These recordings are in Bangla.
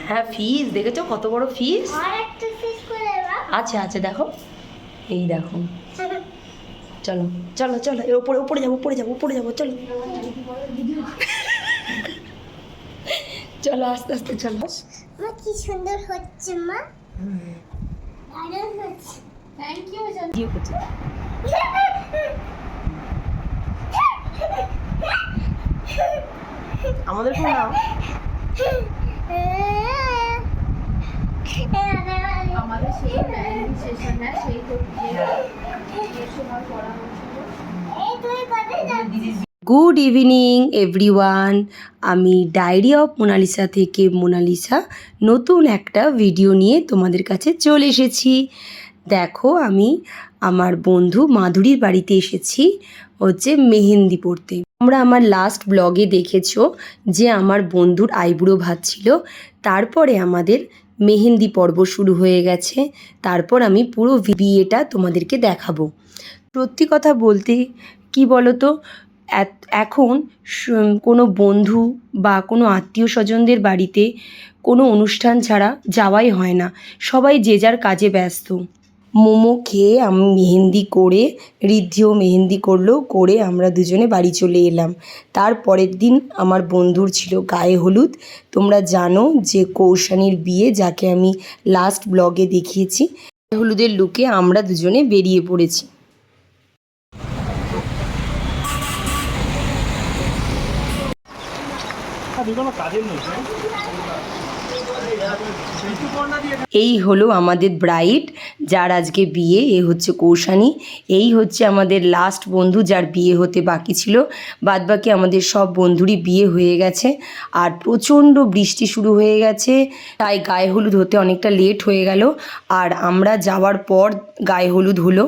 হ্যাঁ ফিস দেখেছো কত বড় ফিস। আচ্ছা আচ্ছা দেখো, এই দেখো। চলো চলো চলো, এর উপরে উপরে যাবো উপরে যাবো উপরে যাবো, চলো চলো আস্তে আস্তে চলো। মা কি সুন্দর হচ্ছে মা। দারুণ হচ্ছে। থ্যাংক ইউ ভিডিও করছি। আমাদের কোনো নাম আমাদের সেই মেহেন্দি সেশন না, সেই তো বিয়ের সময় পড়া হয়েছিল। এই তুই কোথায় যাচ্ছিস? গুড ইভিনিং এভরিওয়ান, আমি ডায়েরি অফ মোনালিসা থেকে মোনালিসা নতুন একটা ভিডিও নিয়ে তোমাদের কাছে চলে এসেছি। দেখো আমি আমার বন্ধু মাধুরীর বাড়িতে এসেছি হচ্ছে মেহেন্দি পড়তে। তোমরা আমার লাস্ট ব্লগে দেখেছো যে আমার বন্ধুর আইবুড়ো ভাত ছিল, তারপরে আমাদের মেহেন্দি পর্ব শুরু হয়ে গেছে। তারপর আমি পুরো বিয়েটা তোমাদেরকে দেখাবো। সত্যি কথা বলতে কি বলো তো, এখন কোনো বন্ধু বা কোনো আত্মীয় স্বজনদের বাড়িতে কোনো অনুষ্ঠান ছাড়া যাওয়াই হয় না, সবাই যে যার কাজে ব্যস্ত। মোমো খেয়ে আমি মেহেন্দি করে, ঋদ্ধিও মেহেন্দি করলো, করে আমরা দুজনে বাড়ি চলে এলাম। তার পরের দিন আমার বন্ধুর ছিল গায়ে হলুদ। তোমরা জানো যে কৌশানীর বিয়ে, যাকে আমি লাস্ট ব্লগে দেখিয়েছি। গায়ে হলুদের লুকে আমরা দুজনে বেরিয়ে পড়েছি। এই হলো আমাদের ব্রাইড, যার আজকে বিয়ে। এ হচ্ছে কৌশানী। এই হচ্ছে আমাদের লাস্ট বন্ধু, যার বিয়ে হতে বাকি ছিল। বাদবাকি আমাদের সব বন্ধুরই বিয়ে হয়ে গেছে। আর প্রচণ্ড বৃষ্টি শুরু হয়ে গেছে, তাই গায়ে হলুদ হতে অনেকটা লেট হয়ে গেল। আর আমরা যাওয়ার পর গায়ে হলুদ হলো।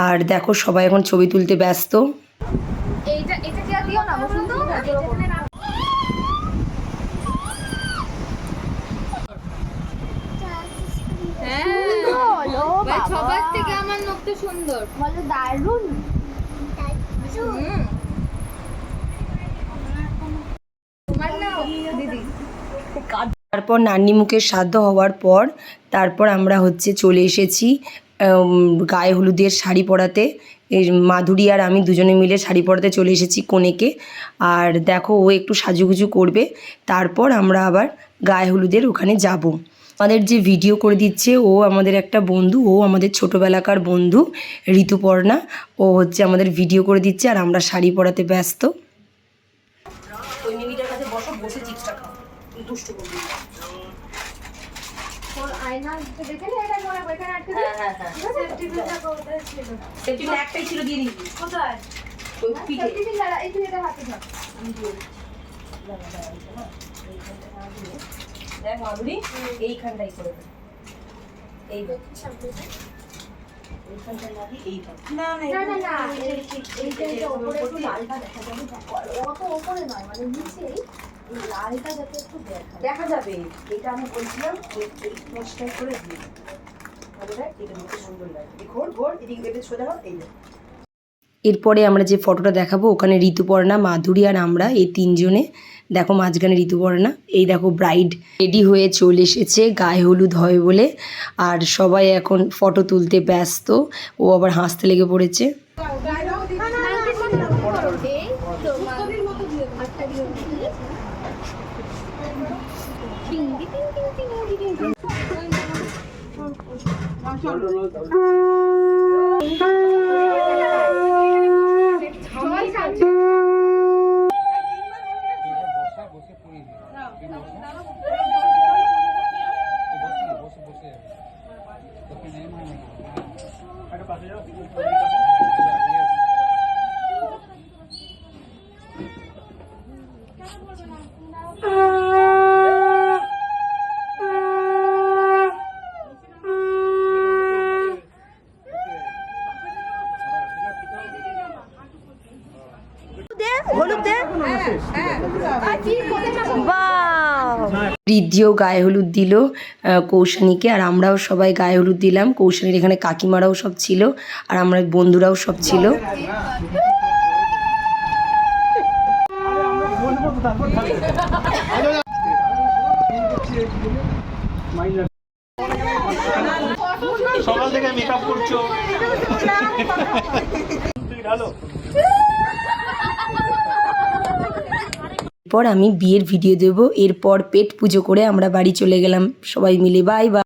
আর দেখো সবাই এখন ছবি তুলতে ব্যস্ত। এইটা এটা কি দিও না বসন্ত? সবার থেকে আমার নকটা সুন্দর, বলো দারুণ। তোমার নাও দিদি। তারপর নান্নি মুখের শ্রাদ্ধ হওয়ার পর তারপর আমরা হচ্ছে চলে এসেছি গায়ে হলুদের শাড়ি পরাতে। এই মাধুরী আর আমি দুজনে মিলে শাড়ি পরাতে চলে এসেছি কনেকে। আর দেখো ও একটু সাজুগুজু করবে, তারপর আমরা আবার গায়ে হলুদের ওখানে যাব। আমাদের যে ভিডিও করে দিচ্ছে ও আমাদের একটা বন্ধু, ও আমাদের ছোটোবেলাকার বন্ধু ঋতুপর্ণা। ও হচ্ছে আমাদের ভিডিও করে দিচ্ছে আর আমরা শাড়ি পরাতে ব্যস্ত। ওই মিমিটার কাছে বসো, বসে চিপসটা খাও, দুষ্টু করবি। আয়না দেখে এটা মনে হয় এখানে আটকে। হ্যাঁ হ্যাঁ হ্যাঁ, সেফটি পিনটা কোথায় ছিল? সেফটি পিন একটাই ছিল, দিয়ে দিবি। কোথায়? ওই পিঠে। সেফটি পিন দাঁড়া, এই তুই এটা হাতে ধর। আমি দিয়ে দেখ মাধুরী, এইখানটাই করে দে। এই এইখানটায় না দিয়ে এইটা। না এইটা উপরে একটু লালটা দেখা যাবে। অত উপরে নয়, মানে নিচেই এই লালটা যাতে একটু দেখা যাবে। এটা আমি বলছিলাম এই মোচটা করে দিই, তাহলে দেখ এটা দেখতে সুন্দর লাগে। এই ঘোর ঘোর এদিকে এটা সোজা হোক। এই এরপরে আমরা যে ফটোটা দেখাবো ওখানে ঋতুপর্ণা, মাধুরী আর আমরা, এই তিনজনে। দেখো মাঝখানে ঋতুপর্ণা। এই দেখো ব্রাইড রেডি হয়ে চলে এসেছে গায়ে হলুদ হবে বলে। আর সবাই এখন ফটো তুলতে ব্যস্ত। ও আবার হাসতে লেগে পড়েছে। ঋদ্ধিও গায়ে হলুদ দিল কৌশানীকে, আর আমরাও সবাই গায়ে হলুদ দিলাম। কৌশানীর এখানে কাকিমারাও সব ছিল, আর আমরা বন্ধুরাও সব ছিল। সকাল থেকে মেকআপ করছো। এরপর আমি বিয়ের ভিডিও দেব, এরপর পেট পুজো করে আমরা বাড়ি চলে গেলাম সবাই মিলে। Bye bye.